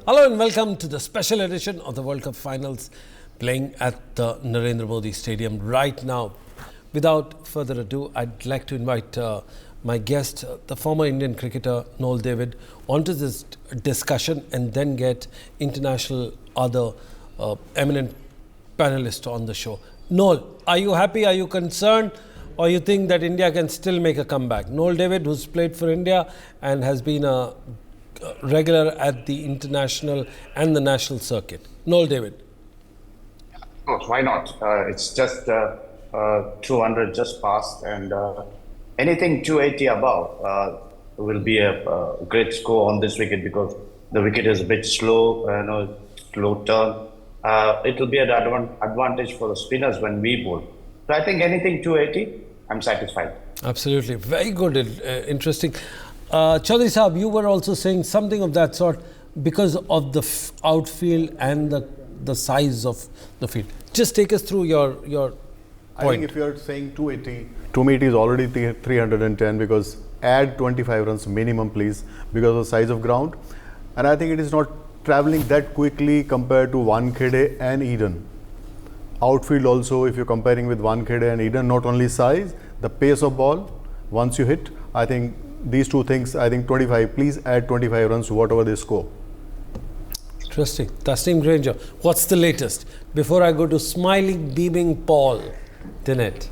Hello and welcome to the special edition of the World Cup Finals playing at the Narendra Modi Stadium right now. Without further ado, I'd like to invite my guest, the former Indian cricketer Noel David, onto this discussion and then get international other eminent panelists on the show. Noel, are you happy? Are you concerned? Or you think that India can still make a comeback? Noel David, who's played for India and has been a regular at the international and the national circuit. Noel David. Oh, why not? It's just 200 just passed, and anything 280 above will be a great score on this wicket because the wicket is a bit slow, slow turn. It will be an advantage for the spinners when we bowl. So I think anything 280, I'm satisfied. Absolutely. Very good. Interesting. Chaudhary Sahab, you were also saying something of that sort because of the outfield and the size of the field. Just take us through your point. I think if you are saying 280, to me it is already 310 because add 25 runs minimum please because of the size of ground. And I think it is not travelling that quickly compared to Wankhede and Eden. Outfield also, if you're comparing with Wankhede and Eden, not only size, the pace of ball, once you hit, I think these two things, I think 25, please add 25 runs to whatever they score. Interesting. Tasneem Granger, what's the latest? Before I go to smiling, beaming Paul Dinette.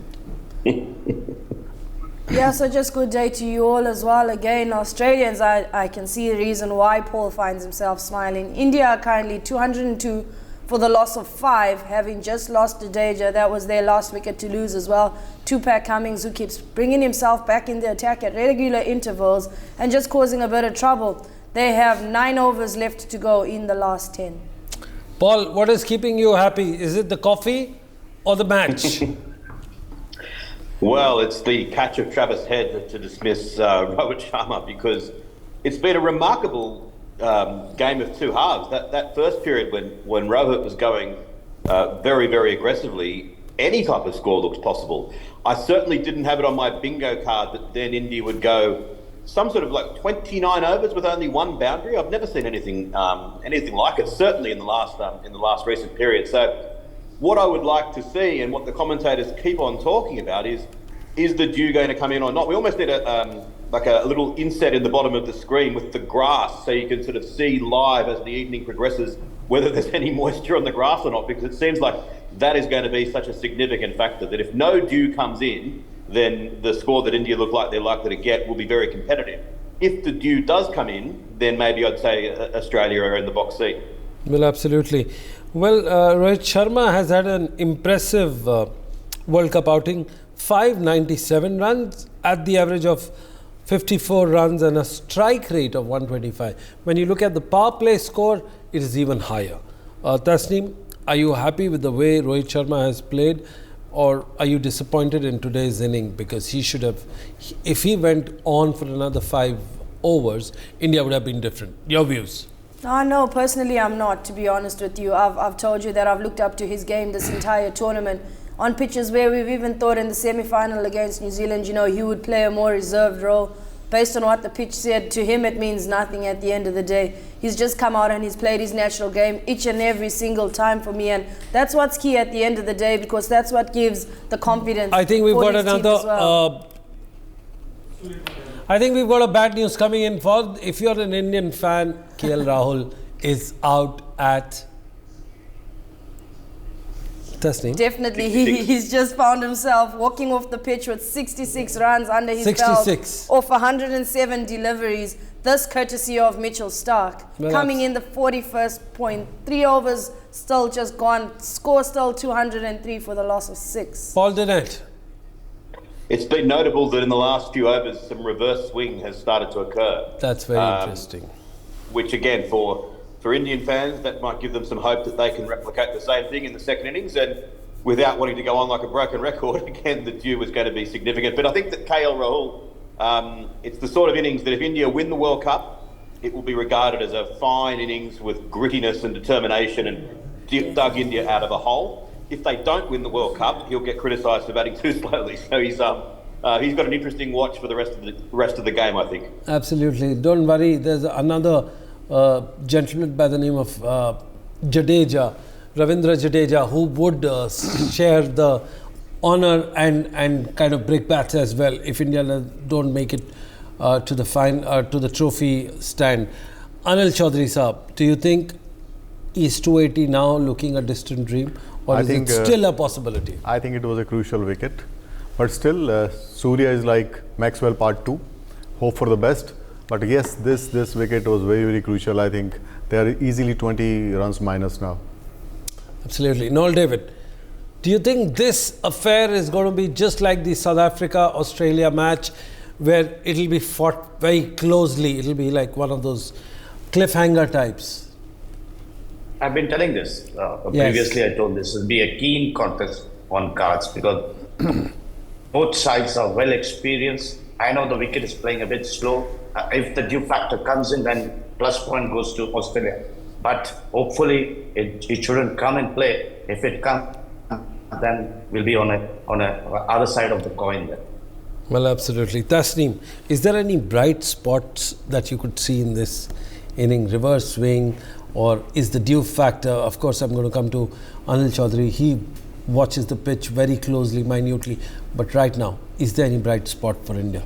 Yeah, so just good day to you all as well. Again, Australians, I can see the reason why Paul finds himself smiling. India are currently 202 for the loss of 5, having just lost Jadeja. That was their last wicket to lose as well. Tupac Cummings, who keeps bringing himself back in the attack at regular intervals and just causing a bit of trouble. They have 9 overs left to go in the last 10. Paul, what is keeping you happy? Is it the coffee or the match? Well, it's the catch of Travis Head to dismiss Rohit Sharma because it's been a remarkable game of two halves. That first period when Rohit was going very, very aggressively, any type of score looked possible. I certainly didn't have it on my bingo card that then India would go some sort of like 29 overs with only one boundary. I've never seen anything like it, certainly in the last recent period. So what I would like to see and what the commentators keep on talking about is the dew going to come in or not? We almost need a little inset in the bottom of the screen with the grass so you can sort of see live as the evening progresses whether there's any moisture on the grass or not, because it seems like that is going to be such a significant factor that if no dew comes in, then the score that India look like they're likely to get will be very competitive. If the dew does come in, then maybe I'd say Australia are in the box seat. Well, absolutely. Well, Rohit Sharma has had an impressive World Cup outing. 597 runs at the average of 54 runs and a strike rate of 125. When you look at the power play score, it is even higher. Tasneem, are you happy with the way Rohit Sharma has played, or are you disappointed in today's inning because he should have, if he went on for another 5 overs, India would have been different? Your views? No, personally I'm not, to be honest with you. I've told you that I've looked up to his game this entire tournament. On pitches where we've even thought in the semi-final against New Zealand, he would play a more reserved role. Based on what the pitch said, to him it means nothing at the end of the day. He's just come out and he's played his natural game each and every single time for me, and that's what's key at the end of the day because that's what gives the confidence. I think we've got another... I think we've got a bad news coming in for, if you're an Indian fan, KL Rahul is out at... Tasneem. Definitely, he's just found himself walking off the pitch with 66 runs under his belt off 107 deliveries. This courtesy of Mitchell Starc. Well, coming in the 41st point, 3 overs still just gone. Score still 203 for the loss of 6. Paul Dinette. It's been notable that in the last few overs, some reverse swing has started to occur. That's very interesting. Which again, for Indian fans, that might give them some hope that they can replicate the same thing in the second innings. And without wanting to go on like a broken record, again, the dew was going to be significant. But I think that KL Rahul, it's the sort of innings that if India win the World Cup, it will be regarded as a fine innings with grittiness and determination and dug India out of a hole. If they don't win the World Cup, he'll get criticised for batting too slowly. So he's got an interesting watch for the rest of the game, I think. Absolutely. Don't worry. There's another a gentleman by the name of Ravindra Jadeja, who would share the honor and kind of break bats as well if India don't make it to the trophy stand. Anil Chaudhary Saab, do you think is 280 now looking a distant dream, or is it still a possibility? I think it was a crucial wicket, but still Surya is like Maxwell Part 2. Hope for the best. But yes, this wicket was very, very crucial. I think they are easily 20 runs minus now. Absolutely. Noel David, do you think this affair is going to be just like the South Africa-Australia match, where it'll be fought very closely? It'll be like one of those cliffhanger types? I've been telling this. Previously, I told this will be a keen contest on cards because both sides are well experienced. I know the wicket is playing a bit slow. If the due factor comes in, then plus point goes to Australia. But hopefully, it shouldn't come in play. If it comes, then we'll be on a other side of the coin there. Well, absolutely. Tasneem, is there any bright spots that you could see in this inning? Reverse swing, or is the due factor? Of course, I'm going to come to Anil Chaudhary. He watches the pitch very closely, minutely. But right now, is there any bright spot for India?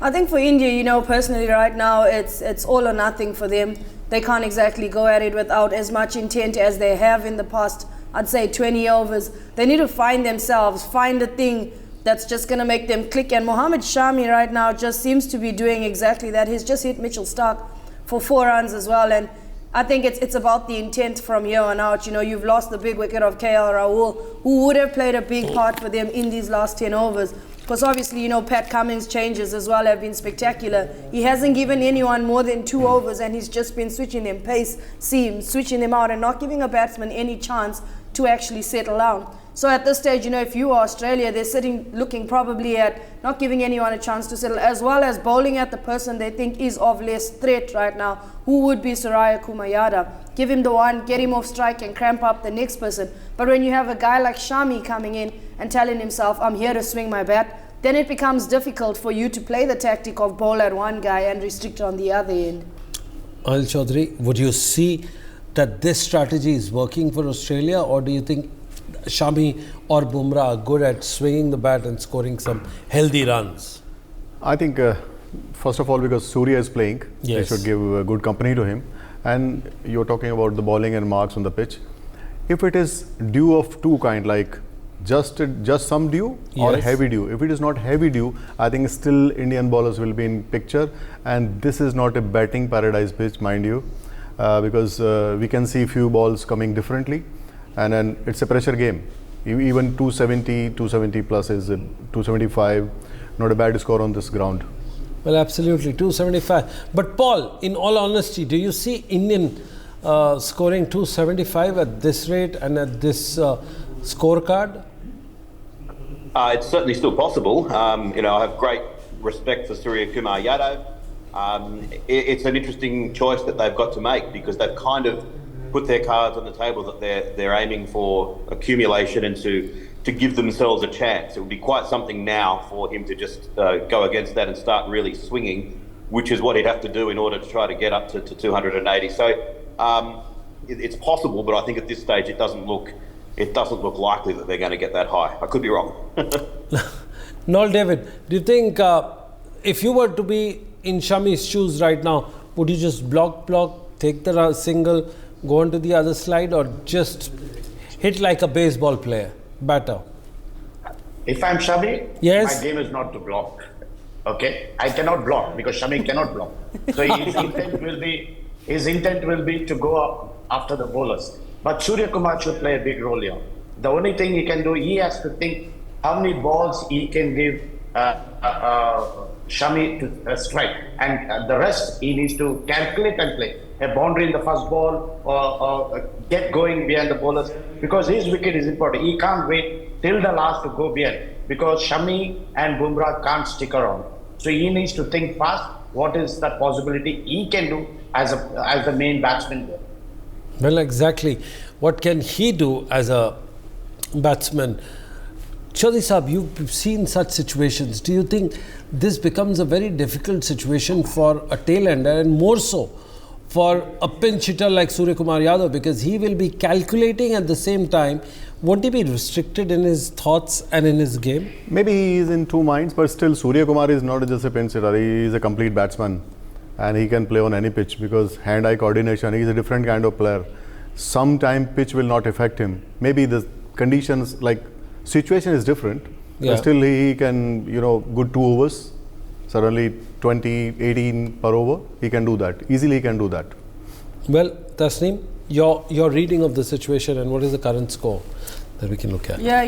I think for India, personally right now, it's all or nothing for them. They can't exactly go at it without as much intent as they have in the past, I'd say 20 overs. They need to find themselves, find a thing that's just going to make them click. And Mohammad Shami right now just seems to be doing exactly that. He's just hit Mitchell Starc for 4 runs as well. And I think it's about the intent from here on out. You've lost the big wicket of KL Rahul, who would have played a big part for them in these last 10 overs. Because obviously, Pat Cummins' changes as well have been spectacular. He hasn't given anyone more than 2 overs, and he's just been switching them pace, seams, switching them out, and not giving a batsman any chance to actually settle down. So at this stage, if you are Australia, they're sitting looking probably at not giving anyone a chance to settle, as well as bowling at the person they think is of less threat right now, who would be Suryakumar Yadav. Give him the one, get him off strike and cramp up the next person. But when you have a guy like Shami coming in and telling himself, I'm here to swing my bat, then it becomes difficult for you to play the tactic of bowl at one guy and restrict on the other end. Anil Chaudhary, would you see that this strategy is working for Australia, or do you think Shami or Bumrah are good at swinging the bat and scoring some healthy runs? I think, first of all, because Surya is playing, yes, they should give good company to him. And you're talking about the bowling and marks on the pitch. If it is dew of two kind, like just some dew or yes, heavy dew. If it is not heavy dew, I think still Indian bowlers will be in picture. And this is not a batting paradise pitch, mind you, because we can see few balls coming differently. And then it's a pressure game. Even 270 plus is 275, not a bad score on this ground. Well, absolutely, 275. But Paul, in all honesty, do you see Indian scoring 275 at this rate and at this scorecard? It's certainly still possible. I have great respect for Suryakumar Yadav. It's an interesting choice that they've got to make, because they've kind of put their cards on the table that they're aiming for accumulation and to give themselves a chance. It would be quite something now for him to just go against that and start really swinging, which is what he'd have to do in order to try to get up to 280. So it's possible, but I think at this stage it doesn't look likely that they're going to get that high. I could be wrong. Noel David, do you think if you were to be in Shami's shoes right now, would you just block, take the single, go on to the other slide, or just hit like a baseball player, batter? If I'm Shami, yes, my game is not to block. Okay, I cannot block because Shami cannot block. So his intent will be to go up after the bowlers. But Suryakumar should play a big role here. The only thing he can do, he has to think how many balls he can give Shami to strike, and the rest he needs to calculate and play. A boundary in the first ball, or get going behind the bowlers, because his wicket is important. He can't wait till the last to go behind, because Shami and Bumrah can't stick around. So he needs to think fast. What is the possibility he can do as the main batsman there? Well, exactly. What can he do as a batsman? Chaudhary Saab, you've seen such situations. Do you think this becomes a very difficult situation for a tail ender, and more so for a pinch hitter like Suryakumar Yadav, because he will be calculating at the same time. Won't he be restricted in his thoughts and in his game? Maybe he is in two minds, but still Suryakumar is not just a pinch hitter. He is a complete batsman and he can play on any pitch because hand-eye coordination, he is a different kind of player. Sometime pitch will not affect him. Maybe the conditions, like situation is different. Yeah. But still he can, good 2 overs, suddenly 20, 18 per over, he can do that. Easily he can do that. Well, Tasneem, your reading of the situation and what is the current score that we can look at? Yeah,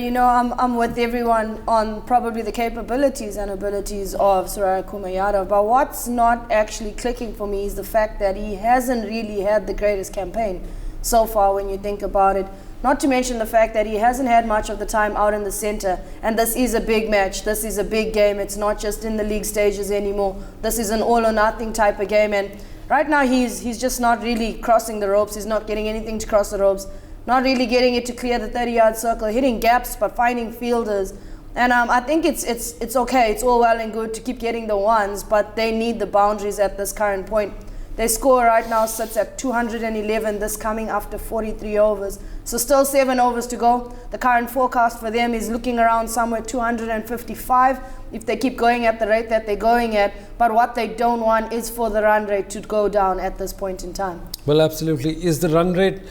I'm with everyone on probably the capabilities and abilities of Suryakumar Yadav, but what's not actually clicking for me is the fact that he hasn't really had the greatest campaign so far when you think about it. Not to mention the fact that he hasn't had much of the time out in the centre, and this is a big match, this is a big game, it's not just in the league stages anymore, this is an all or nothing type of game, and right now he's just not really crossing the ropes, he's not getting anything to cross the ropes, not really getting it to clear the 30-yard circle, hitting gaps but finding fielders, and I think it's okay, it's all well and good to keep getting the ones, but they need the boundaries at this current point. Their score right now sits at 211, this coming after 43 overs. So still 7 overs to go. The current forecast for them is looking around somewhere 255 if they keep going at the rate that they're going at. But what they don't want is for the run rate to go down at this point in time. Well, absolutely. Is the run rate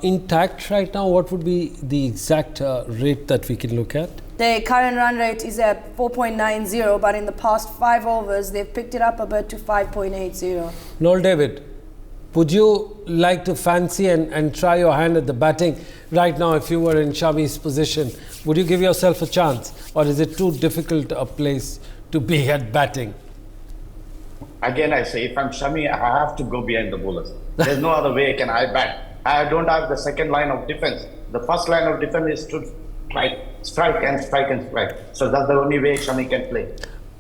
intact right now? What would be the exact rate that we can look at? Their current run rate is at 4.90, but in the past 5 overs, they've picked it up a bit to 5.80. Noel David, would you like to fancy and try your hand at the batting right now if you were in Shami's position? Would you give yourself a chance, or is it too difficult a place to be at batting? Again, I say, if I'm Shami, I have to go behind the bowlers. There's no other way can I bat. I don't have the second line of defense. The first line of defense is to strike and strike and strike. So that's the only way Shami can play.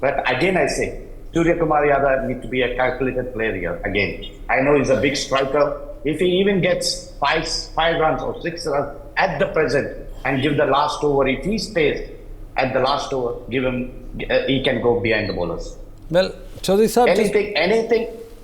But again, I say, Suryakumar Yadav needs to be a calculated player here. Again, I know he's a big striker. If he even gets 5 runs or 6 runs at the present and give the last over, if he stays at the last over, give him, he can go behind the bowlers. Well, Chaudhary Sahab,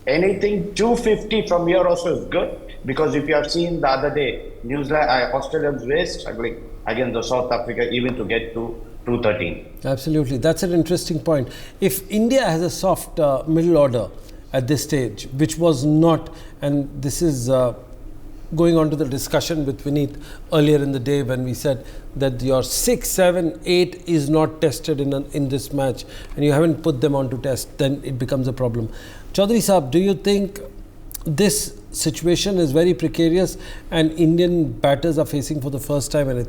anything 250 from here also is good, because if you have seen the other day, New Zealand, Australians were struggling against the South Africa even to get to 213. Absolutely, that's an interesting point. If India has a soft middle order at this stage, which was not, and this is going on to the discussion with Vineet earlier in the day when we said that your 6, 7, 8 is not tested in this match and you haven't put them on to test, then it becomes a problem. Chaudhary Sahab, do you think this situation is very precarious and Indian batters are facing for the first time and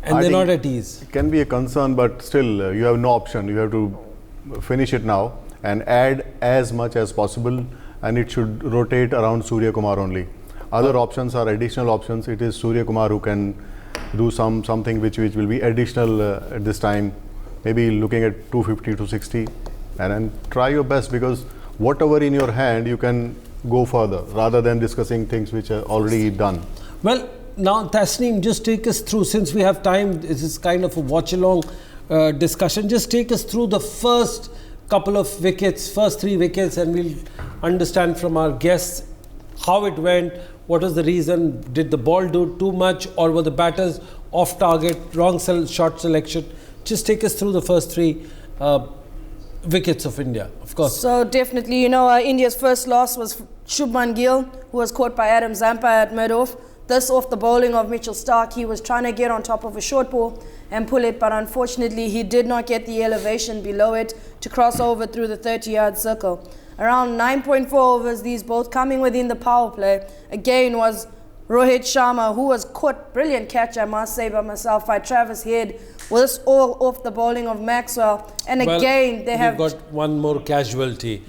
they're not at ease? It can be a concern, but still you have no option. You have to finish it now and add as much as possible, and it should rotate around Suryakumar only. Other options are additional options. It is Suryakumar who can do something which will be additional at this time, maybe looking at 250 to 60, and then try your best, because whatever in your hand you can go further rather than discussing things which are already done. Well, now Tasneem, just take us through, since we have time, this is kind of a watch-along discussion, just take us through the first couple of wickets, first 3 wickets, and we'll understand from our guests how it went, what was the reason, did the ball do too much, or were the batters off target, wrong shot selection. Just take us through the first 3 wickets of India, of course. So definitely, India's first loss was Shubman Gill, who was caught by Adam Zampa at mid-off. This off the bowling of Mitchell Starc. He was trying to get on top of a short ball and pull it, but unfortunately he did not get the elevation below it to cross over through the 30-yard circle. Around 9.4 overs, these both coming within the power play, again was Rohit Sharma, who was caught, brilliant catch I must say by myself, by Travis Head, was all off the bowling of Maxwell. And well, again, they have got one more casualty.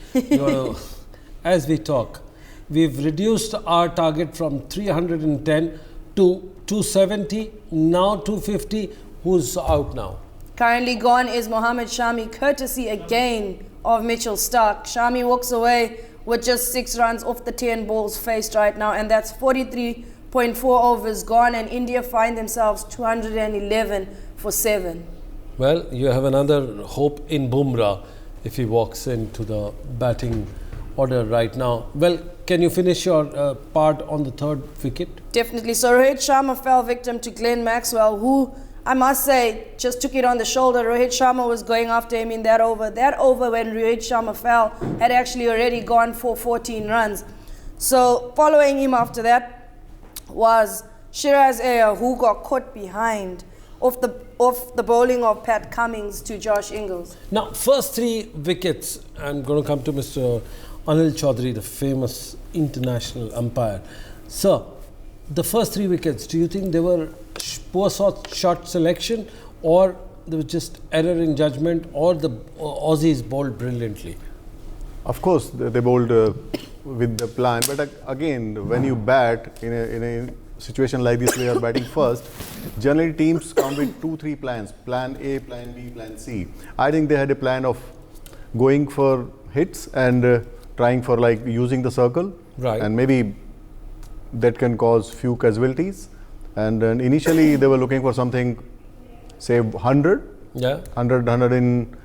As we talk, we've reduced our target from 310 to 270, now 250. Who's out now? Currently gone is Mohammad Shami, courtesy again of Mitchell Starc. Shami walks away with just 6 runs off the 10 balls faced right now, and that's 43.4 overs gone, and India find themselves 211 for 7. Well, you have another hope in Bumrah if he walks into the batting order right now. Well, can you finish your part on the third wicket? Definitely. So Rohit Sharma fell victim to Glenn Maxwell, who I must say just took it on the shoulder. Rohit Sharma was going after him in that over. That over, when Rohit Sharma fell, had actually already gone for 14 runs. So following him after that was Shiraz Ayer, who got caught behind off the bowling of Pat Cummins to Josh Ingles. Now, first 3 wickets, I'm going to come to Mr. Anil Chaudhary, the famous international umpire. Sir, the first 3 wickets, do you think they were poor shot selection, or there was just error in judgment, or the Aussies bowled brilliantly? Of course, they bowled with the plan, but again, when you bat in a situation like this, we are batting first. Generally, teams come with 2-3 plans: Plan A, Plan B, Plan C. I think they had a plan of going for hits and trying for like using the circle, right? And maybe that can cause few casualties. And initially, they were looking for something, say 100, yeah, 100 in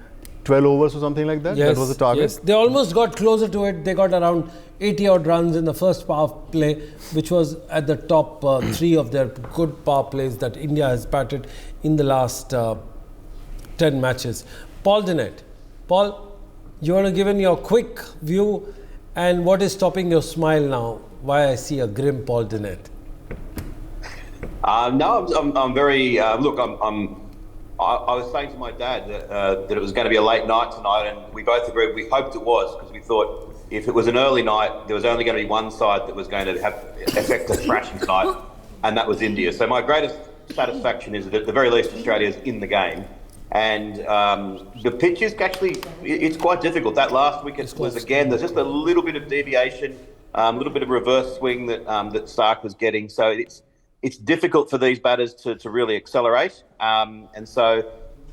12 overs or something like that. Yes, that was the target. Yes, they almost got closer to it. They got around 80 odd runs in the first power play, which was at the top 3 of their good power plays that India has batted in the last 10 matches. Paul Dinette. Paul, you want to give in your quick view, and what is stopping your smile now? Why I see a grim Paul Dinette? No, I'm very. Look, I was saying to my dad that it was going to be a late night tonight, and we both agreed. We hoped it was, because we thought if it was an early night, there was only going to be one side that was going to have effect a thrashing tonight, and that was India. So my greatest satisfaction is that at the very least Australia is in the game, and the pitch is actually it's quite difficult. That last wicket was again there's just a little bit of deviation, a little bit of reverse swing that Stark was getting. So it's difficult for these batters to really accelerate. And so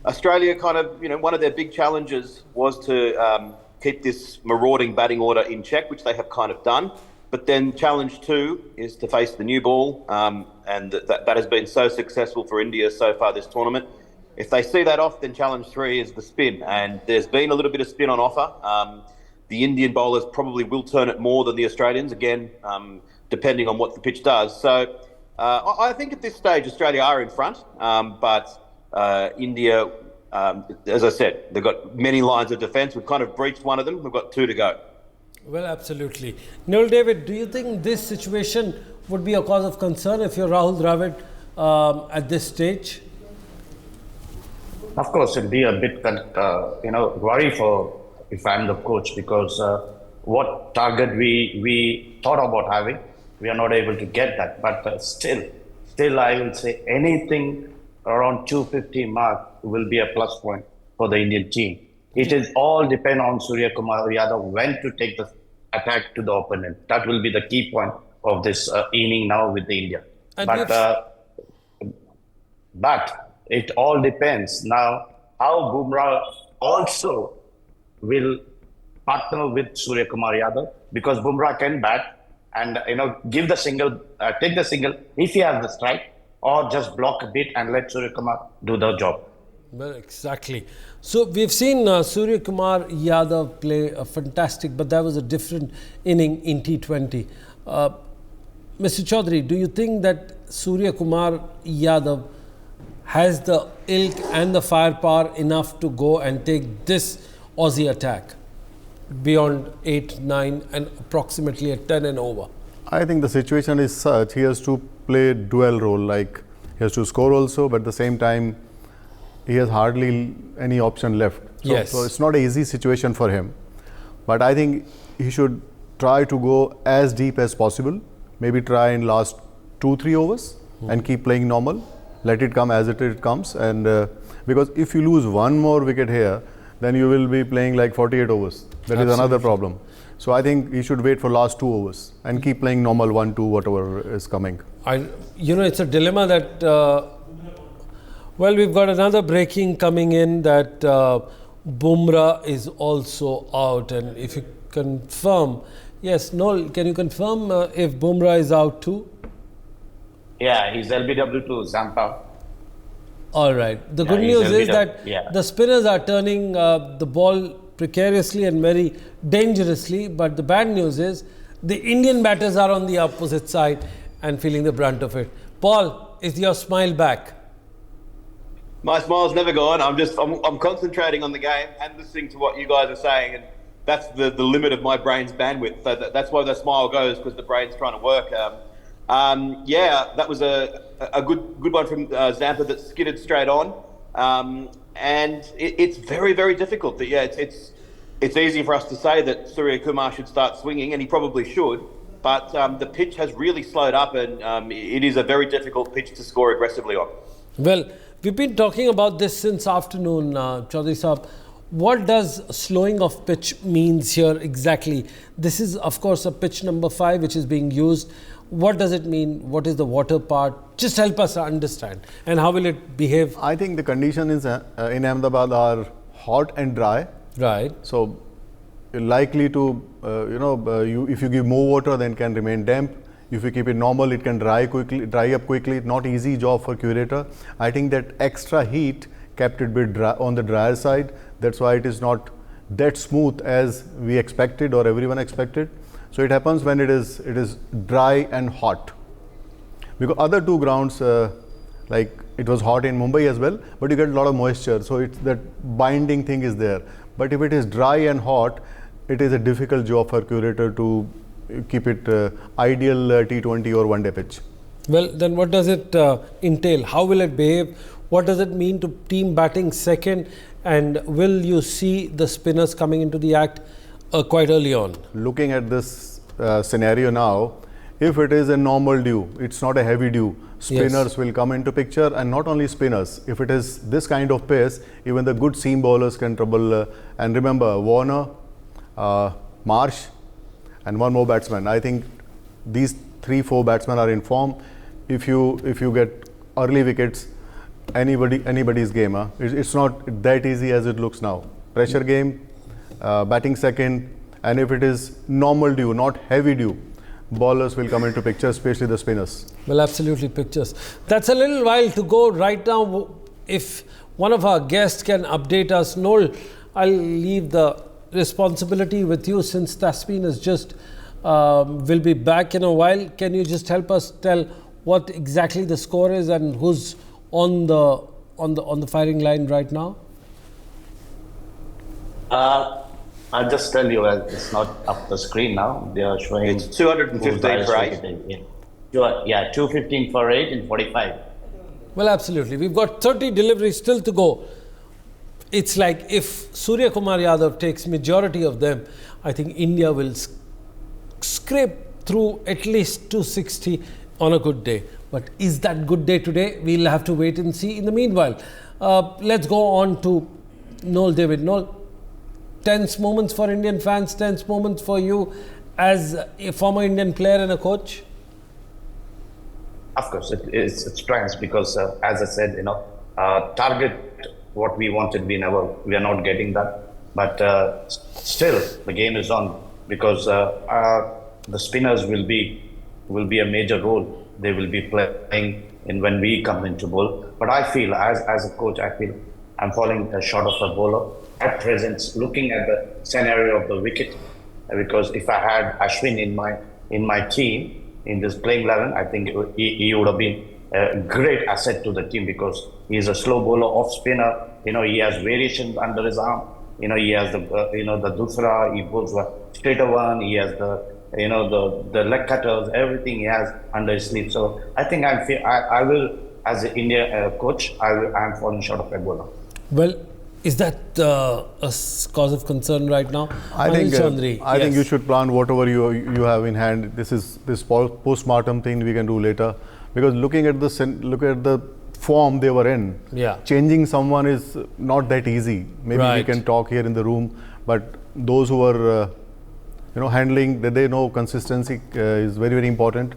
Australia kind of, one of their big challenges was to keep this marauding batting order in check, which they have kind of done. But then challenge 2 is to face the new ball. And that has been so successful for India so far this tournament. If they see that off, then challenge 3 is the spin. And there's been a little bit of spin on offer. The Indian bowlers probably will turn it more than the Australians, again, depending on what the pitch does. So I think at this stage Australia are in front, but India, as I said, they've got many lines of defence. We've kind of breached one of them. We've got 2 to go. Well, absolutely. Neil David, do you think this situation would be a cause of concern if you're Rahul Dravid at this stage? Of course, it'll be a bit, worry for if I'm the coach, because what target we thought about having, we are not able to get that. But still, I will say anything around 250 mark will be a plus point for the Indian team. It is all depend on Suryakumar Yadav when to take the attack to the opponent. That will be the key point of this inning now with the India. But it all depends now how Bumrah also will partner with Suryakumar Yadav, because Bumrah can bat and give the single, take the single if he has the strike, or just block a bit and let Suryakumar do the job. Well, exactly. So we've seen Suryakumar Yadav play a fantastic, but that was a different inning in T20. Mr. Chaudhary, do you think that Suryakumar Yadav has the ilk and the firepower enough to go and take this Aussie attack beyond 8, 9 and approximately at 10 and over? I think the situation is such, he has to play dual role, like he has to score also, but at the same time he has hardly any option left. So it's not an easy situation for him. But I think he should try to go as deep as possible, maybe try in last 2-3 overs and keep playing normal, let it come as it comes. And because if you lose one more wicket here, then you will be playing like 48 overs. That is another problem. So I think he should wait for last 2 overs and keep playing normal 1-2, whatever is coming. It's a dilemma that, well, we've got another breaking coming in that Bumrah is also out. And if you confirm, yes, Noel, can you confirm if Bumrah is out too? Yeah, he's LBW to Zampa. All right. The good news is that the spinners are turning the ball precariously and very dangerously, but the bad news is the Indian batters are on the opposite side and feeling the brunt of it. Paul, is your smile back? My smile's never gone. I'm concentrating on the game and listening to what you guys are saying, and that's the limit of my brain's bandwidth. So that's why the smile goes, because the brain's trying to work. That was a good one from Zampa that skidded straight on, and it's very, very difficult. It's easy for us to say that Suryakumar should start swinging, and he probably should. But the pitch has really slowed up, and it is a very difficult pitch to score aggressively on. Well, we've been talking about this since afternoon, Chaudhary Saab. What does slowing of pitch means here exactly? This is, of course, a pitch number 5 which is being used. What does it mean? What is the water part? Just help us understand. And how will it behave? I think the conditions in Ahmedabad are hot and dry. Right. So you're likely to, if you give more water, then it can remain damp. If you keep it normal, it can dry up quickly. Not easy job for curator. I think that extra heat kept it a bit dry, on the drier side. That's why it is not that smooth as we expected or everyone expected. So it happens when it is dry and hot. Because other two grounds, like it was hot in Mumbai as well, but you get a lot of moisture. So it's that binding thing is there. But if it is dry and hot, it is a difficult job for curator to keep it ideal T20 or one-day pitch. Well, then what does it entail? How will it behave? What does it mean to team batting second? And will you see the spinners coming into the act quite early on? Looking at this scenario now, if it is a normal dew, it's not a heavy dew, spinners will come into picture, and not only spinners. If it is this kind of pace, even the good seam bowlers can trouble. And remember, Warner, Marsh, and one more batsman. I think these 3-4 batsmen are in form. If you get early wickets, anybody's game. It's not that easy as it looks now. Pressure game, batting second, and if it is normal dew, not heavy dew, bowlers will come into picture, especially the spinners. Well, absolutely, pictures. That's a little while to go right now. If one of our guests can update us, Noel, I'll leave the responsibility with you, since Tasmin is just will be back in a while. Can you just help us tell what exactly the score is and who's on the firing line right now? I'll just tell you, it's not up the screen now. They are showing it's 215 for 8. Yeah, 215 for 8 in 45. Well, absolutely. We've got 30 deliveries still to go. It's like if Suryakumar Yadav takes majority of them, I think India will scrape through at least 260 on a good day. But is that good day today? We'll have to wait and see. In the meanwhile, let's go on to Noel David. Noel, tense moments for Indian fans, tense moments for you as a former Indian player and a coach? Of course, it's tense because, as I said, target what we wanted, we are not getting that. But still, the game is on because the spinners will be a major role. They will be playing when we come into bowl. But I feel, as a coach, I'm falling short of a bowler at present. Looking at the scenario of the wicket, because if I had Ashwin in my team in this playing 11, I think he would have been a great asset to the team because he is a slow bowler, off spinner. He has variations under his arm. He has the dusra. He bowls a straighter one. He has the leg cutters. Everything he has under his sleeve. So I think I will, as an India coach, I'm falling short of a bowler. Well, is that a cause of concern right now? I think you should plan whatever you have in hand. This post-mortem thing we can do later, because looking at the form they were in, changing someone is not that easy. Maybe we can talk here in the room, but those who are handling, they know consistency is very, very important.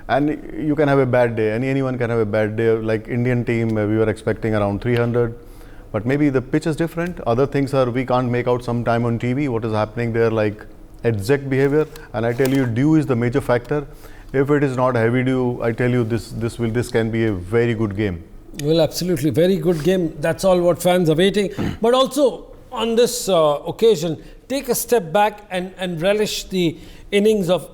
And you can have a bad day. Anyone can have a bad day. Like Indian team, we were expecting around 300. But maybe the pitch is different. Other things are, we can't make out some time on TV what is happening there, like exact behavior. And I tell you, dew is the major factor. If it is not heavy dew, I tell you, this can be a very good game. Well, absolutely, very good game. That's all what fans are waiting. But also on this occasion, take a step back and relish the innings of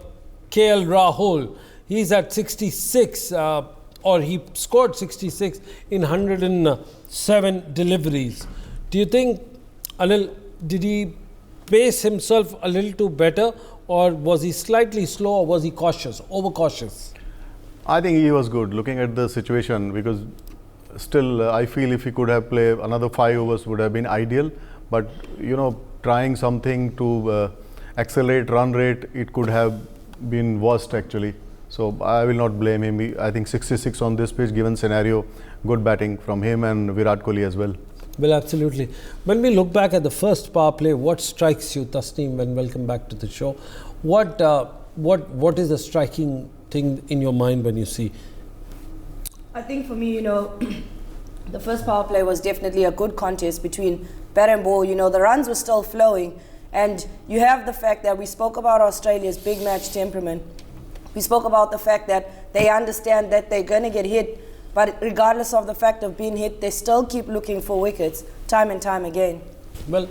KL Rahul. He's at 66, or he scored 66 in 107 deliveries. Do you think, Anil, did he pace himself a little too better, or was he slightly slow, or was he cautious, overcautious? I think he was good looking at the situation, because still I feel if he could have played another 5 overs would have been ideal. But trying something to accelerate run rate, it could have been worst actually. So I will not blame him. I think 66 on this pitch, given scenario, good batting from him and Virat Kohli as well. Well, absolutely. When we look back at the first power play, what strikes you, Tasneem, and welcome back to the show? What is the striking thing in your mind when you see? I think for me, the first power play was definitely a good contest between bat and ball. The runs were still flowing, and you have the fact that we spoke about Australia's big match temperament. We spoke about the fact that they understand that they're going to get hit, but regardless of the fact of being hit, they still keep looking for wickets time and time again. Well,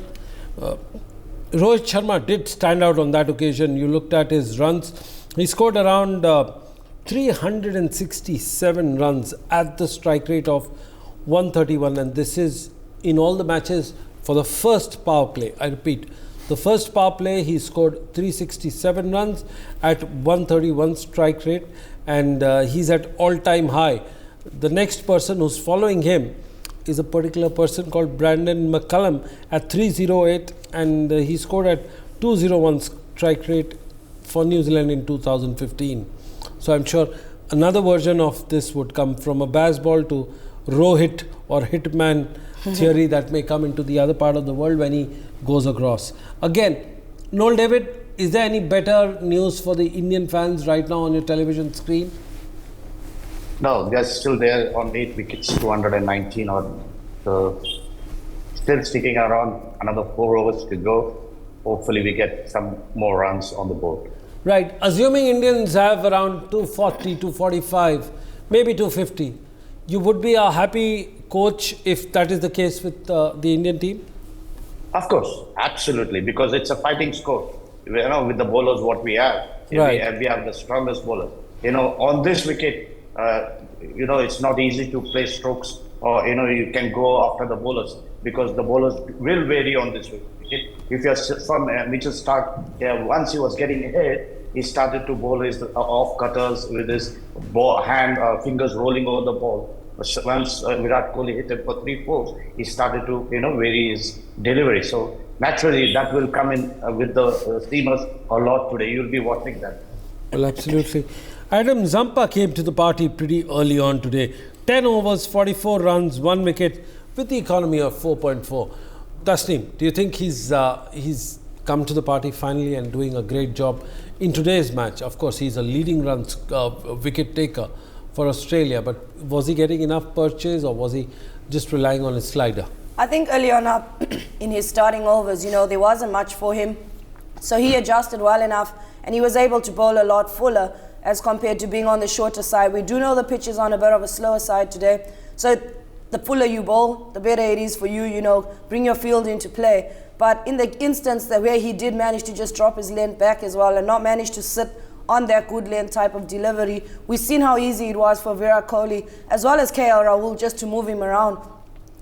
Rohit Sharma did stand out on that occasion. You looked at his runs. He scored around 367 runs at the strike rate of 131, and this is in all the matches for the first power play. I repeat, the first power play he scored 367 runs at 131 strike rate, and he's at all-time high. The next person who's following him is a particular person called Brandon McCullum at 308, and he scored at 201 strike rate for New Zealand in 2015. So I'm sure another version of this would come from a baseball to Rohit or Hitman theory that may come into the other part of the world when he goes across. Again, Noel David, is there any better news for the Indian fans right now on your television screen? No, they're still there on 8 wickets, 219 odd. So still sticking around, another 4 overs to go. Hopefully we get some more runs on the board. Right. Assuming Indians have around 240, 245, maybe 250, you would be a happy coach if that is the case with the Indian team? Of course, absolutely, because it's a fighting score. With the bowlers what we have, Right. we have the strongest bowlers. On this wicket, it's not easy to play strokes, or you can go after the bowlers, because the bowlers will vary on this wicket. If you're from Mitchell Stark, once he was getting ahead, he started to bowl his off cutters with his fingers rolling over the ball. Once Virat Kohli hit him for 3-4, he started to vary his delivery. So naturally that will come in with the seamers a lot today. You'll be watching that. Well, absolutely. Adam Zampa came to the party pretty early on today. 10 overs, 44 runs, 1 wicket with the economy of 4.4. Tasneem, do you think he's come to the party finally and doing a great job in today's match? Of course, he's a leading runs wicket taker for Australia, but was he getting enough purchase, or was he just relying on his slider? I think early on up in his starting overs, there wasn't much for him. So he adjusted well enough, and he was able to bowl a lot fuller as compared to being on the shorter side. We do know the pitch is on a bit of a slower side today. So the fuller you bowl, the better it is for you, bring your field into play. But in the instance where he did manage to just drop his length back as well and not manage to sit on that good length type of delivery, we've seen how easy it was for Virat Kohli as well as KL Rahul just to move him around.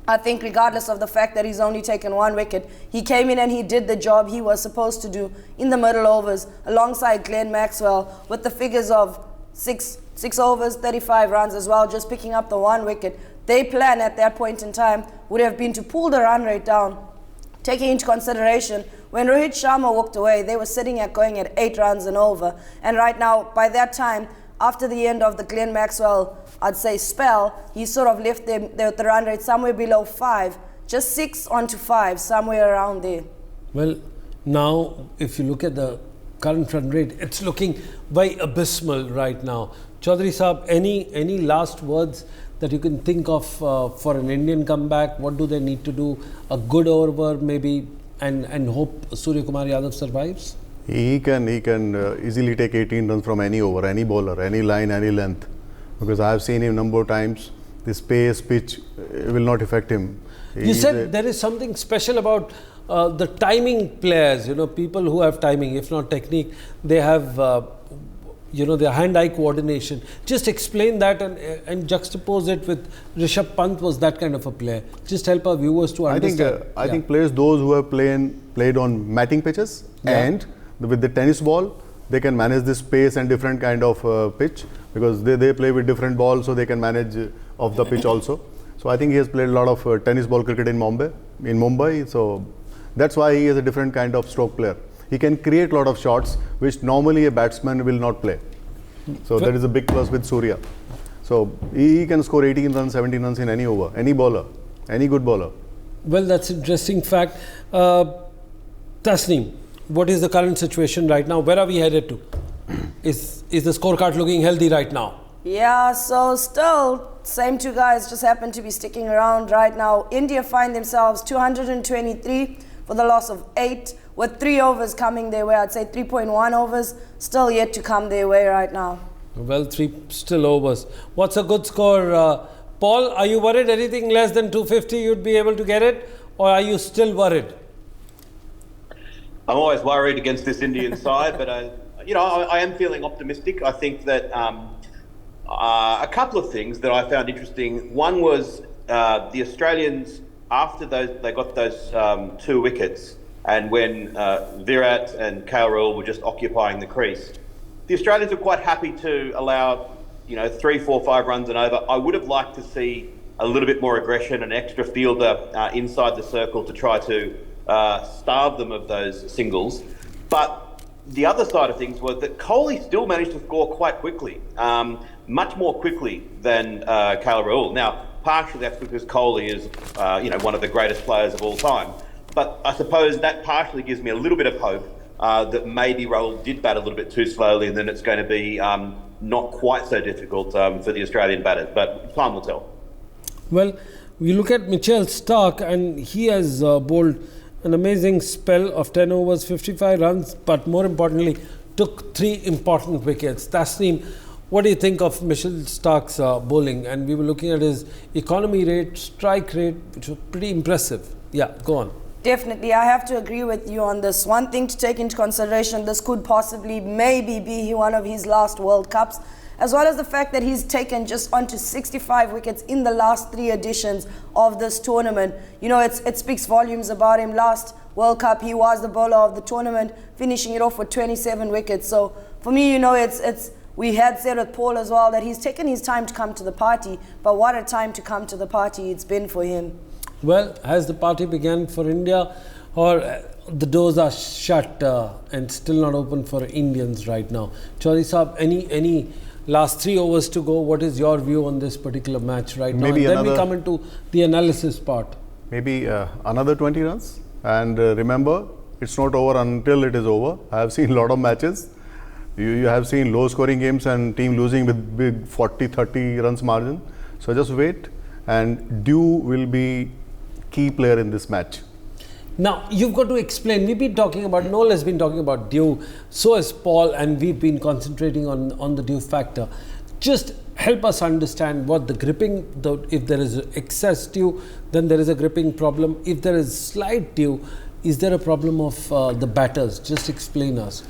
I think regardless of the fact that he's only taken 1 wicket, he came in and he did the job he was supposed to do in the middle overs alongside Glenn Maxwell with the figures of 6 overs, 35 runs as well, just picking up the 1 wicket. Their plan at that point in time would have been to pull the run rate down, taking into consideration when Rohit Sharma walked away, they were sitting at going at 8 runs and over. And right now, by that time, after the end of the Glenn Maxwell, I'd say, spell, he sort of left the run rate somewhere below 5, just 6 onto 5, somewhere around there. Well, now, if you look at the current run rate, it's looking very abysmal right now. Chaudhary Saab, any last words that you can think of for an Indian comeback? What do they need to do? A good over maybe, and hope Suryakumar Yadav survives? He can easily take 18 runs from any over, any bowler, any line, any length. Because I have seen him number of times. This pace, pitch will not affect him. You said there is something special about the timing players, people who have timing, if not technique. They have their hand-eye coordination. Just explain that and juxtapose it with Rishabh Pant was that kind of a player. Just help our viewers to understand. I think players, those who have played on matting pitches and with the tennis ball, they can manage this pace and different kind of pitch, because they play with different balls, so they can manage off the pitch also. So I think he has played a lot of tennis ball cricket in Mumbai. So that's why he is a different kind of stroke player. He can create a lot of shots which normally a batsman will not play. So that is a big plus with Surya. So he can score 18 runs, 17 runs in any over, any bowler, any good bowler. Well, that's an interesting fact. Tasneem, what is the current situation right now? Where are we headed to? Is the scorecard looking healthy right now? Yeah, so still, same two guys just happen to be sticking around right now. India find themselves 223 for the loss of 8, with 3 overs coming their way. I'd say 3.1 overs still yet to come their way right now. Well, 3 still overs. What's a good score? Paul, are you worried anything less than 250 you'd be able to get it? Or are you still worried? I'm always worried against this Indian side, but I am feeling optimistic. I think that a couple of things that I found interesting. One was the Australians, after they got those 2 wickets, and when Virat and KL Rahul were just occupying the crease, the Australians were quite happy to allow 3, 4, 5 runs and over. I would have liked to see a little bit more aggression, an extra fielder inside the circle to try to starve them of those singles. But the other side of things was that Kohli still managed to score quite quickly, much more quickly than KL Rahul. Now, partially that's because Kohli is one of the greatest players of all time. But I suppose that partially gives me a little bit of hope that maybe Rahul did bat a little bit too slowly, and then it's going to be not quite so difficult for the Australian batters. But time will tell. Well, we look at Mitchell Starc, and he has bowled an amazing spell of 10 overs, 55 runs, but more importantly, took 3 important wickets. Tasneem, what do you think of Mitchell Starc's bowling? And we were looking at his economy rate, strike rate, which was pretty impressive. Yeah, go on. Definitely, I have to agree with you on this. One thing to take into consideration, this could possibly, maybe be one of his last World Cups, as well as the fact that he's taken just onto 65 wickets in the last 3 editions of this tournament. It speaks volumes about him. Last World Cup, he was the bowler of the tournament, finishing it off with 27 wickets. So for me, we had said with Paul as well that he's taken his time to come to the party, but what a time to come to the party it's been for him. Well, has the party begun for India, or the doors are shut and still not open for Indians right now? Chaudhary Saab, any last 3 overs to go? What is your view on this particular match right now? And then we come into the analysis part. Maybe another 20 runs. And remember, it's not over until it is over. I have seen a lot of matches. You have seen low scoring games and team losing with big 40-30 runs margin. So just wait, and Dew will be key player in this match. Now, you've got to explain. We've been talking about, Noel has been talking about Dew, so has Paul, and we've been concentrating on the Dew factor. Just help us understand what the gripping, if there is excess Dew, then there is a gripping problem. If there is slight Dew, is there a problem of the batters? Just explain us.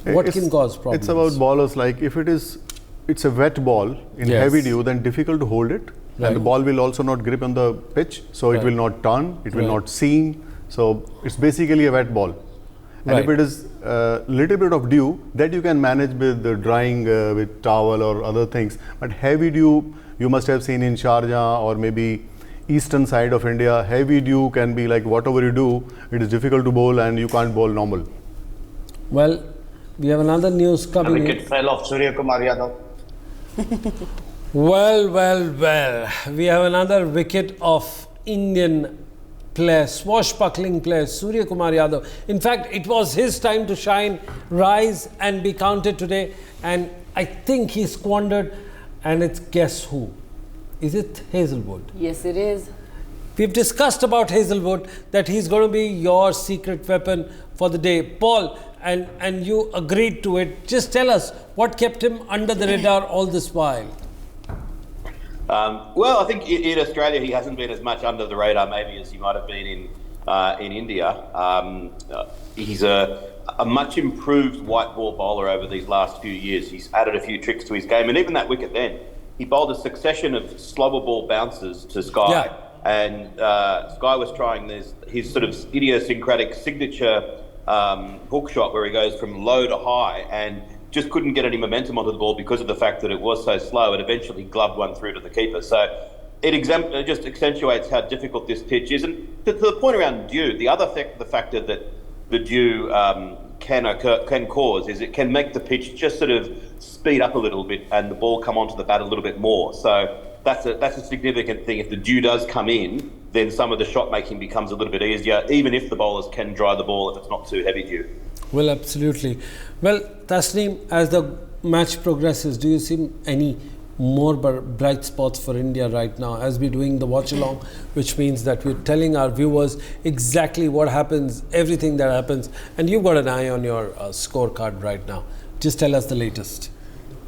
What can cause problems? It's about bowlers, like if it's a wet ball in heavy dew, then difficult to hold it. Right. And the ball will also not grip on the pitch, so it will not turn, it will not seam. So it's basically a wet ball. And if it is a little bit of dew, that you can manage with the drying with towel or other things. But heavy dew, you must have seen in Sharjah or maybe eastern side of India, heavy dew can be like whatever you do, it is difficult to bowl and you can't bowl normal. Well, we have another news coming in. The wicket fell off Suryakumar Yadav. Well. We have another wicket of Indian player, swashbuckling player, Suryakumar Yadav. In fact, it was his time to shine, rise and be counted today. And I think he squandered, and it's guess who? Is it Hazelwood? Yes, it is. We've discussed about Hazelwood, that he's going to be your secret weapon for the day. Paul, and you agreed to it. Just tell us what kept him under the radar all this while. Well, I think in Australia he hasn't been as much under the radar maybe as he might have been in India. He's a much improved white ball bowler over these last few years. He's added a few tricks to his game, and even that wicket then, he bowled a succession of slower ball bounces to Sky. Yeah. And Sky was trying his sort of idiosyncratic signature hook shot where he goes from low to high and just couldn't get any momentum onto the ball because of the fact that it was so slow. It eventually gloved one through to the keeper. So it just accentuates how difficult this pitch is. And to the point around dew, the other the factor that the dew can cause is it can make the pitch just sort of speed up a little bit and the ball come onto the bat a little bit more. So that's a significant thing. If the dew does come in, then some of the shot making becomes a little bit easier, even if the bowlers can dry the ball if it's not too heavy dew. Well, absolutely. Well, Tasneem, as the match progresses, do you see any more bright spots for India right now as we're doing the watch-along, which means that we're telling our viewers exactly what happens, everything that happens, and you've got an eye on your scorecard right now. Just tell us the latest.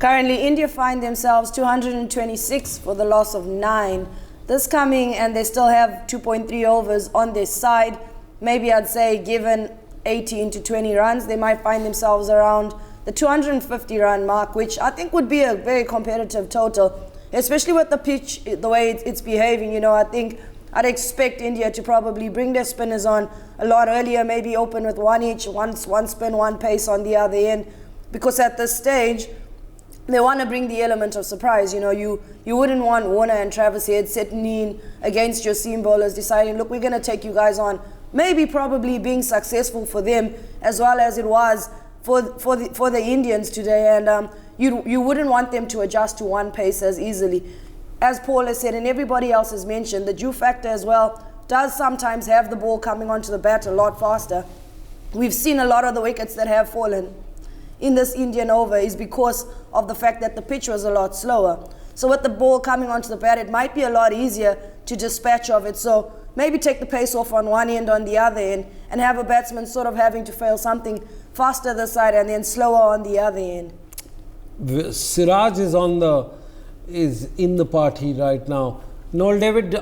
Currently, India find themselves 226 for the loss of 9. This coming, and they still have 2.3 overs on their side. Maybe I'd say given 18 to 20 runs, they might find themselves around the 250 run mark, which I think would be a very competitive total, especially with the pitch, the way it's behaving. You know, I think I'd expect India to probably bring their spinners on a lot earlier, maybe open with one each, one spin, one pace on the other end, because at this stage, they want to bring the element of surprise. You know, you wouldn't want Warner and Travis Head sitting in against your seam bowlers deciding, look, we're going to take you guys on. Maybe probably being successful for them as well as it was for the Indians today. And you wouldn't want them to adjust to one pace as easily. As Paul has said and everybody else has mentioned, the dew factor as well does sometimes have the ball coming onto the bat a lot faster. We've seen a lot of the wickets that have fallen in this Indian over is because of the fact that the pitch was a lot slower. So with the ball coming onto the bat, it might be a lot easier to dispatch of it. So maybe take the pace off on one end, on the other end, and have a batsman sort of having to fail something faster this side and then slower on the other end. Siraj is in the party right now. Noel David,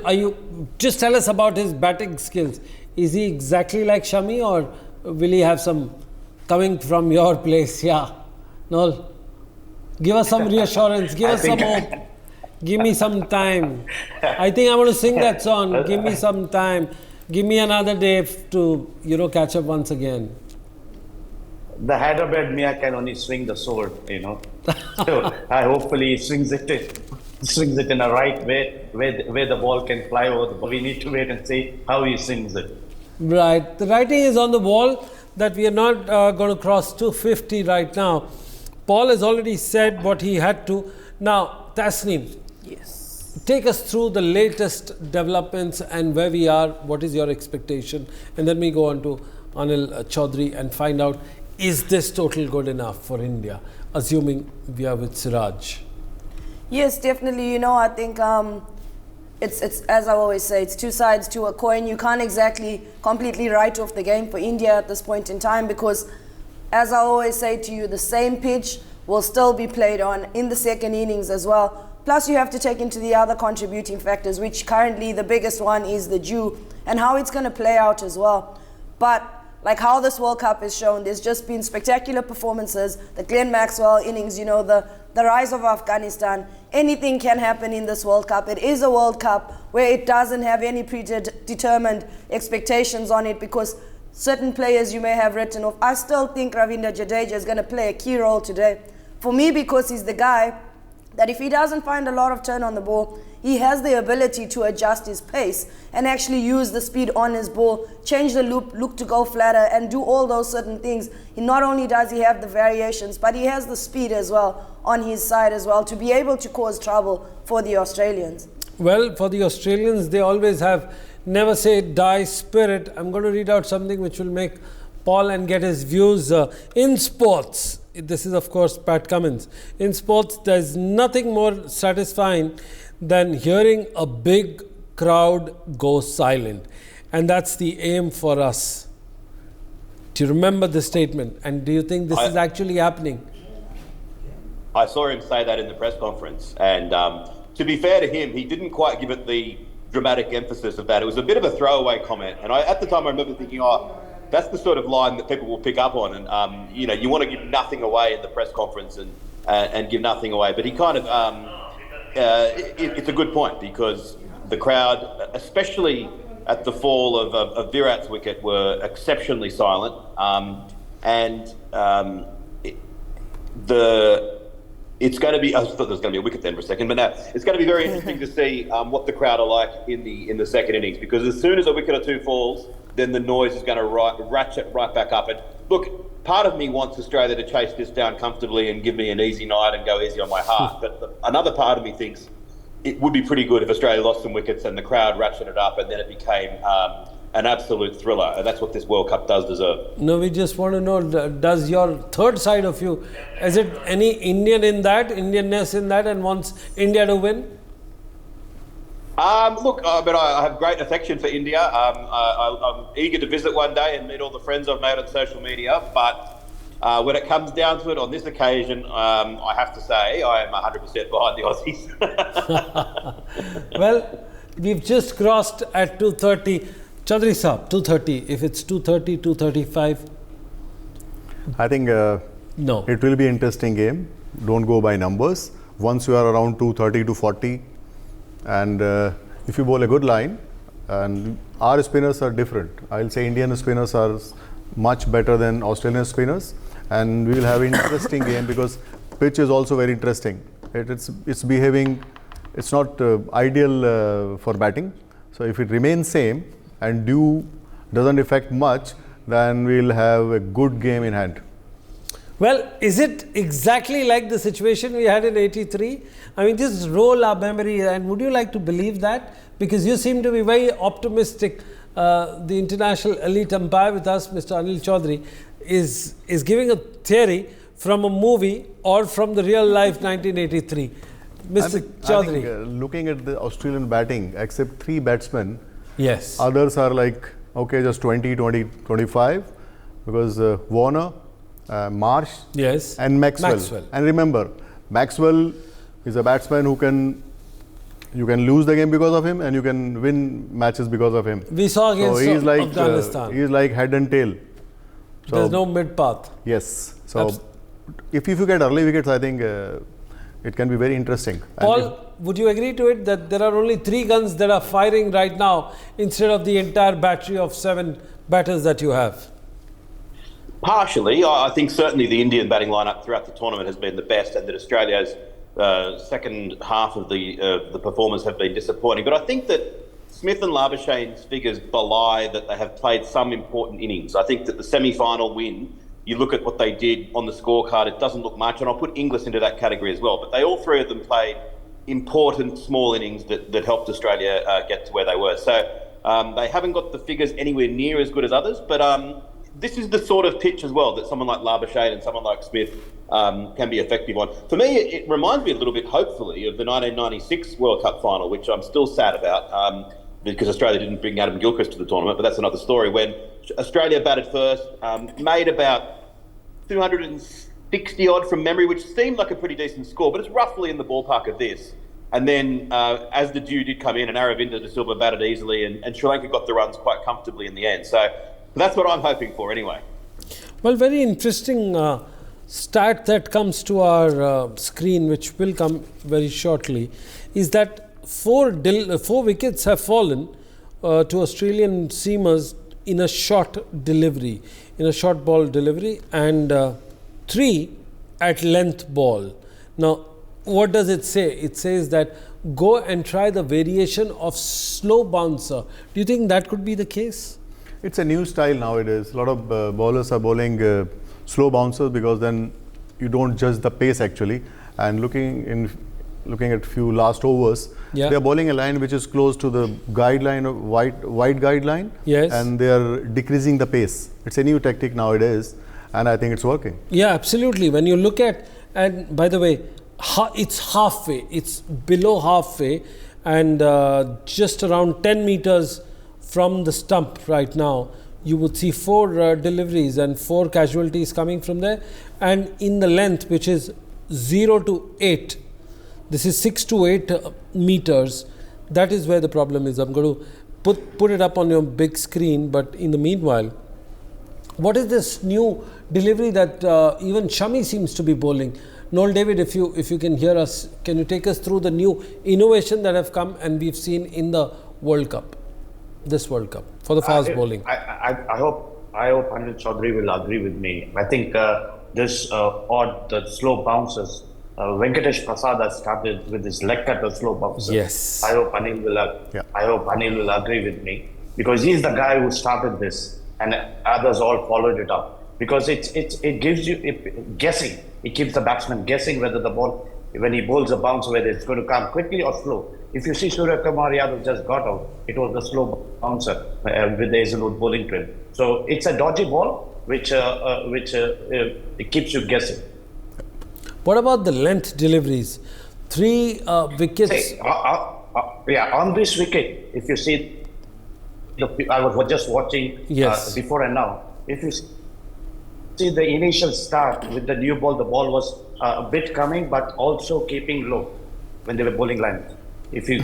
just tell us about his batting skills. Is he exactly like Shami, or will he have some coming from your place? Yeah, Noel, give us some reassurance, give us some hope. Give me some time. I think I want to sing that song. Give me some time. Give me another day to, catch up once again. The Hyderabad Mia can only swing the sword, So hopefully he swings it in a right way, where the ball can fly over the ball. We need to wait and see how he swings it. Right. The writing is on the wall that we are not going to cross 250 right now. Paul has already said what he had to. Now, Tasneem. Yes. Take us through the latest developments and where we are. What is your expectation? And then we go on to Anil Chaudhary and find out, is this total good enough for India, assuming we are with Siraj? Yes, definitely. I think it's as I always say, it's two sides to a coin. You can't exactly completely write off the game for India at this point in time because, as I always say to you, the same pitch will still be played on in the second innings as well. Plus, you have to take into the other contributing factors, which currently the biggest one is the dew and how it's going to play out as well. But like how this World Cup is shown, there's just been spectacular performances. The Glenn Maxwell innings, the rise of Afghanistan. Anything can happen in this World Cup. It is a World Cup where it doesn't have any predetermined expectations on it because certain players you may have written off. I still think Ravindra Jadeja is going to play a key role today. For me, because he's the guy that if he doesn't find a lot of turn on the ball, he has the ability to adjust his pace and actually use the speed on his ball, change the look to go flatter and do all those certain things. Not only does he have the variations, but he has the speed as well on his side as well to be able to cause trouble for the Australians. Well, for the Australians, they always have never say die spirit. I'm going to read out something which will make Paul and get his views. In sports, this is of course Pat Cummins. In sports, there's nothing more satisfying than hearing a big crowd go silent. And that's the aim for us. Do you remember the statement? And do you think this is actually happening? I saw him say that in the press conference. And to be fair to him, he didn't quite give it the dramatic emphasis of that. It was a bit of a throwaway comment, and at the time I remember thinking, oh, that's the sort of line that people will pick up on, and you want to give nothing away in the press conference and give nothing away. But he kind of, it's a good point, because the crowd, especially at the fall of Virat's wicket, were exceptionally silent, it's going to be. I thought there was going to be a wicket then for a second, but no, it's going to be very interesting to see what the crowd are like in the second innings, because as soon as a wicket or two falls, then the noise is going to ratchet right back up. And look, part of me wants Australia to chase this down comfortably and give me an easy night and go easy on my heart, but another part of me thinks it would be pretty good if Australia lost some wickets and the crowd ratcheted up, and then it became an absolute thriller, and that's what this World Cup does deserve. No, we just want to know, does your third side of you, is it any Indianness in that, and wants India to win? Look, I have great affection for India. I'm eager to visit one day and meet all the friends I've made on social media, but when it comes down to it, on this occasion, I have to say I am 100% behind the Aussies. Well, we've just crossed at 2:30. Chaudhary Saab, 2:30. If it's 2:30, 2:35. I think no. It will be an interesting game. Don't go by numbers. Once you are around 230 to 40, and if you bowl a good line, and our spinners are different. I'll say Indian spinners are much better than Australian spinners, and we will have an interesting game, because pitch is also very interesting. It's behaving. It's not ideal for batting. So if it remains same and dew doesn't affect much, then we'll have a good game in hand. Well, is it exactly like the situation we had in '83? I mean, just roll our memory, and would you like to believe that? Because you seem to be very optimistic. The international elite umpire with us, Mr. Anil Chaudhary, is giving a theory from a movie or from the real life 1983. Mr. Chaudhary. I think, looking at the Australian batting, except 3 batsmen, yes, others are like, okay, just 20, 25, because Warner, Marsh, yes, and Maxwell. And remember, Maxwell is a batsman who you can lose the game because of him, and you can win matches because of him. We saw against Afghanistan. He is like head and tail. So, there's no mid path. Yes. So if you get early wickets, I think it can be very interesting. Paul, would you agree to it that there are only 3 guns that are firing right now instead of the entire battery of 7 batters that you have? Partially. I think certainly the Indian batting lineup throughout the tournament has been the best, and that Australia's second half of the performance have been disappointing. But I think that Smith and Labuschagne's figures belie that they have played some important innings. I think that the semi-final win, you look at what they did on the scorecard, it doesn't look much, and I'll put Inglis into that category as well. But all 3 of them played important small innings that helped Australia get to where they were. So they haven't got the figures anywhere near as good as others, but this is the sort of pitch as well that someone like Labuschagne and someone like Smith can be effective on. For me, it reminds me a little bit, hopefully, of the 1996 World Cup final, which I'm still sad about, because Australia didn't bring Adam Gilchrist to the tournament, but that's another story. When Australia batted first, made about 260 odd from memory, which seemed like a pretty decent score, but it's roughly in the ballpark of this. And then as the dew did come in, and Aravinda de Silva batted easily, and Sri Lanka got the runs quite comfortably in the end. So that's what I'm hoping for anyway. Well, very interesting stat that comes to our screen, which will come very shortly, is that 4 wickets have fallen to Australian seamers in a short delivery, in a short ball delivery, and 3 at length ball. Now, what does it say? It says that go and try the variation of slow bouncer. Do you think that could be the case? It's a new style nowadays. A lot of bowlers are bowling slow bouncers, because then you don't judge the pace actually. And looking at few last overs, they are bowling a line which is close to the guideline of wide guideline. Yes. And they are decreasing the pace. It's a new tactic nowadays, and I think it's working. Yeah, absolutely. When you look at, and by the way, it's halfway. It's below halfway, and just around 10 meters from the stump right now, you would see 4 deliveries and 4 casualties coming from there. And in the length, which is 0 to 8, this is 6 to 8 meters, That is where the problem is. I'm going to put it up on your big screen, but in the meanwhile, what is this new delivery that even Shami seems to be bowling? Noel David, if you can hear us, can you take us through the new innovation that have come and we've seen in the World Cup, this World Cup, for the fast bowling? I hope Anil Chaudhary will agree with me. I think this the slow bounces. Venkatesh Prasad has started with his leg cutter slow bounces. Yes. I hope Anil will agree with me, because he's the guy who started this, and others all followed it up. Because it gives you guessing. It keeps the batsman guessing whether the ball, when he bowls a bounce, whether it's going to come quickly or slow. If you see Suryakumar Yadav just got out, it was the slow bouncer with the Hazelwood bowling trail. So it's a dodgy ball which it keeps you guessing. What about the length deliveries? 3 wickets. On this wicket, if you see, I was just watching before and now. If you see the initial start with the new ball, the ball was a bit coming, but also keeping low when they were bowling length. If you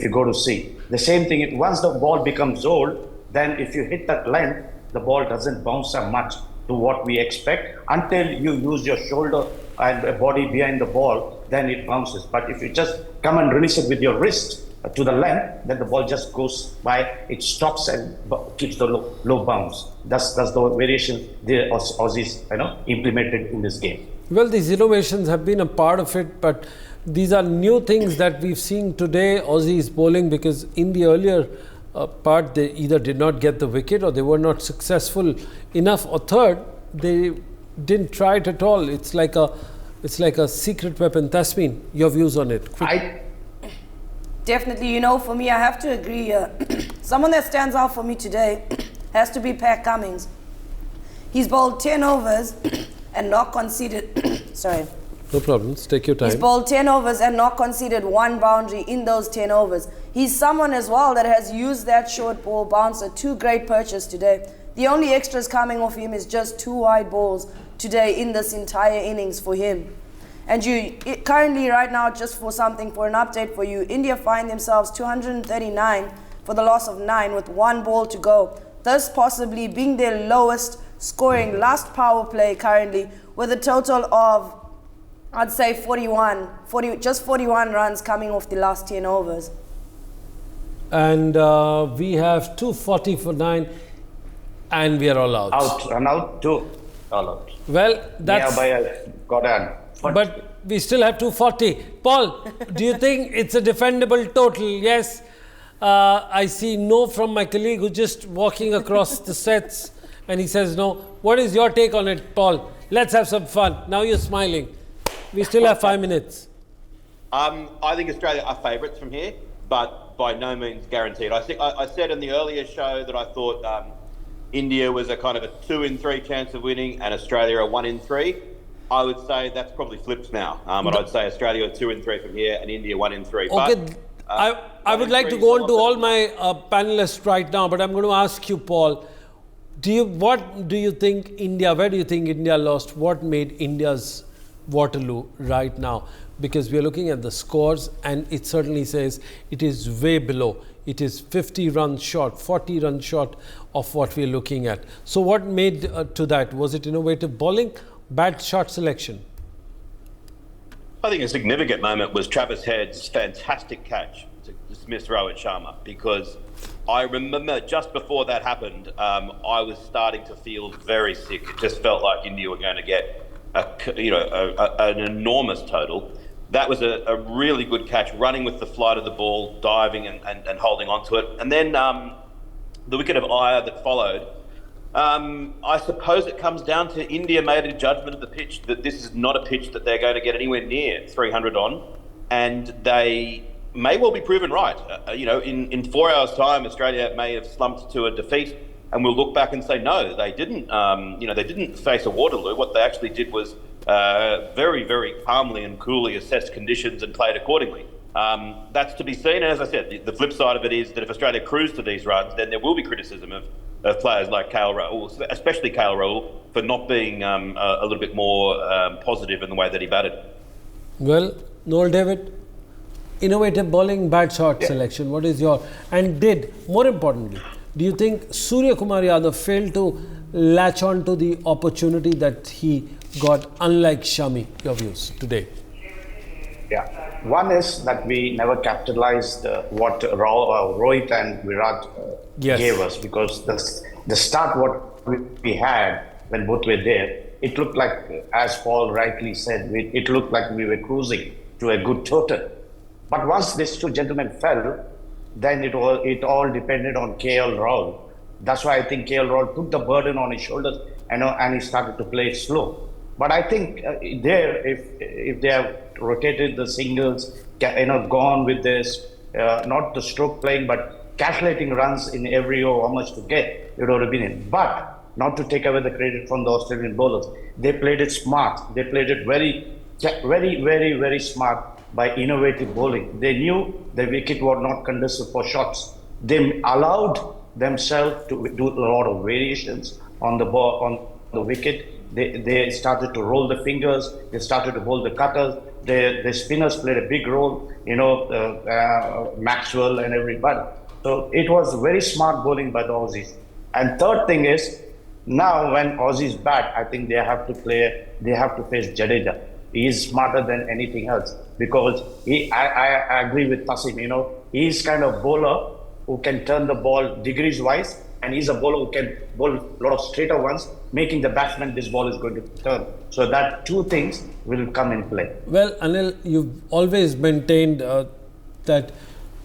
go to see the same thing, once the ball becomes old, then if you hit that length, the ball doesn't bounce so much to what we expect until you use your shoulder and body behind the ball, then it bounces. But if you just come and release it with your wrist to the length, then the ball just goes by, it stops and keeps the low bounce. That's the variation the Aussies implemented in this game. Well, these innovations have been a part of it, but these are new things that we've seen today, Aussies bowling, because in the earlier part, they either did not get the wicket or they were not successful enough, or third, they didn't try it at all. It's like a secret weapon. Tasmin, your views on it? Definitely, for me, I have to agree. Someone that stands out for me today has to be Pat Cummins. He's bowled 10 overs and not conceded. Sorry. No problems. Take your time. He's bowled 10 overs and not conceded 1 boundary in those 10 overs. He's someone as well that has used that short ball bouncer to great purchase today. The only extras coming off him is just 2 wide balls today in this entire innings for him. And currently right now, just for an update for you, India find themselves 239 for the loss of 9 with 1 ball to go. Thus possibly being their lowest scoring last power play currently, with a total of, I'd say 41 runs coming off the last 10 overs. And we have 240 for 9 and we are all out. Out, 2 all out. Well, that's... got on. But we still have 240. Paul, do you think it's a defendable total? Yes. I see no from my colleague who's just walking across the sets and he says no. What is your take on it, Paul? Let's have some fun. Now you're smiling. We still have 5 minutes. I think Australia are favourites from here, but by no means guaranteed. I think I said in the earlier show that I thought India was a kind of a 2 in 3 chance of winning and Australia a 1 in 3. I would say that's probably flipped now. And I'd say Australia 2 in 3 from here and India 1 in 3. Okay, but, I would like to go on to all my panelists right now, but I'm going to ask you, Paul, what do you think India, where do you think India lost? What made India's Waterloo right now? Because we are looking at the scores and it certainly says it is way below. It is 50 runs short, 40 runs short of what we are looking at. So what made to that? Was it innovative bowling? Bad shot selection? I think a significant moment was Travis Head's fantastic catch to dismiss Rohit Sharma, because I remember just before that happened, I was starting to feel very sick. It just felt like India were going to get an enormous total. That was a really good catch, running with the flight of the ball, diving and holding on to it. And then the wicket of ire that followed, I suppose it comes down to India made a judgment of the pitch that this is not a pitch that they're going to get anywhere near 300 on, and they may well be proven right. In 4 hours' time, Australia may have slumped to a defeat, and we'll look back and say no, they didn't. They didn't face a Waterloo. What they actually did was very, very calmly and coolly assess conditions and played accordingly. That's to be seen. And as I said, the flip side of it is that if Australia cruise to these runs, then there will be criticism of players like KL Rahul, especially KL Rahul, for not being a little bit more positive in the way that he batted. Well, Noel David? Innovative bowling, bad shot selection. What is your... And more importantly, do you think Suryakumar Yadav failed to latch on to the opportunity that he got, unlike Shami? Your views today? Yeah. One is that we never capitalized what Rohit and Virat gave us, because the start what we had when both were there, it looked like, as Paul rightly said, it looked like we were cruising to a good total. But once these two gentlemen fell, then it all depended on KL Rahul. That's why I think KL Rahul took the burden on his shoulders and he started to play slow. But I think if they have rotated the singles, gone with this, not the stroke playing, but calculating runs in every over, how much to get, it would have been in. But not to take away the credit from the Australian bowlers, they played it smart. They played it very, very, very, very smart by innovative bowling. They knew the wicket was not conducive for shots. They allowed themselves to do a lot of variations on the ball, on the wicket. They started to roll the fingers. They started to hold the cutters. The spinners played a big role, Maxwell and everybody. So it was very smart bowling by the Aussies. And third thing is, now when Aussies bat, I think they have to face Jadeja. He is smarter than anything else, because I agree with Tasim, he's kind of bowler who can turn the ball degrees wise, and he's a bowler who can bowl a lot of straighter ones, making the batsman this ball is going to turn. So that two things will come in play. Well, Anil, you've always maintained that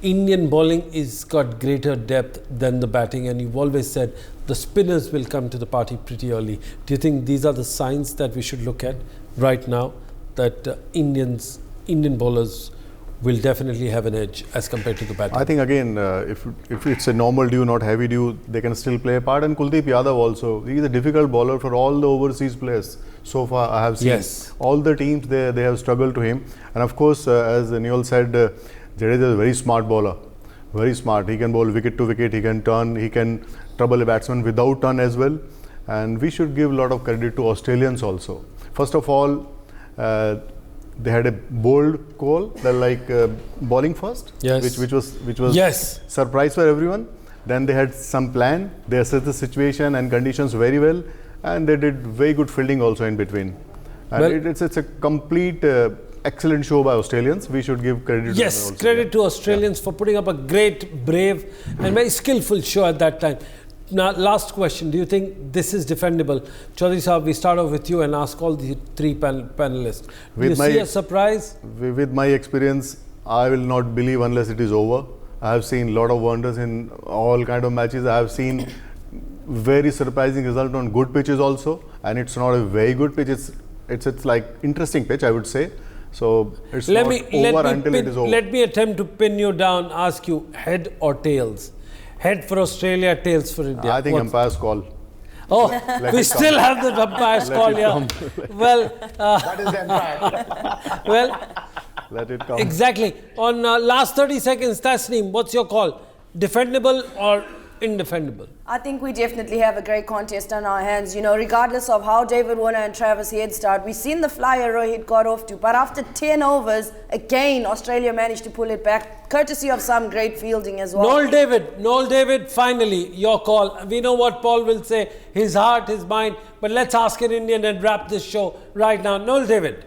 Indian bowling is got greater depth than the batting, and you've always said the spinners will come to the party pretty early. Do you think these are the signs that we should look at right now, that Indian bowlers will definitely have an edge as compared to the batting? I think again, if it's a normal due, not heavy due, they can still play a part. And Kuldeep Yadav also, he is a difficult bowler for all the overseas players. So far I have seen all the teams, they have struggled to him. And of course, as Newell said, Jadeja is a very smart bowler. Very smart. He can bowl wicket to wicket, he can turn, he can trouble a batsman without turn as well. And we should give a lot of credit to Australians also. First of all, they had a bold call, bowling first, which was surprise for everyone. Then they had some plan. They assessed the situation and conditions very well, and they did very good fielding also in between. And it's a complete excellent show by Australians. We should give credit. Yes, credit to Australians for putting up a great, brave, and very skillful show at that time. Now, last question. Do you think this is defendable? Chaudhary Sahab, we start off with you and ask all the three panelists. Do you see a surprise? With my experience, I will not believe unless it is over. I have seen a lot of wonders in all kind of matches. I have seen very surprising result on good pitches also. And it's not a very good pitch. It's like interesting pitch, I would say. So it's not over until it is over. Let me attempt to pin you down, ask you head or tails? Head for Australia, tails for India. I think umpire's call. Oh, we still have the umpire's call, yeah. Well, that is the umpire. Well, let it come. Exactly. On last 30 seconds, Tasneem, what's your call? Defendable or indefendable? I think we definitely have a great contest on our hands. Regardless of how David Warner and Travis Head start, we've seen the flyer Rohit got off to. But after 10 overs, again, Australia managed to pull it back, courtesy of some great fielding as well. Noel David, finally, your call. We know what Paul will say, his heart, his mind. But let's ask an Indian and wrap this show right now. Noel David.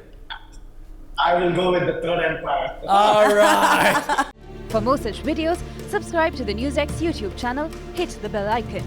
I will go with the third umpire. All right. For more such videos, subscribe to the NewsX YouTube channel, hit the bell icon.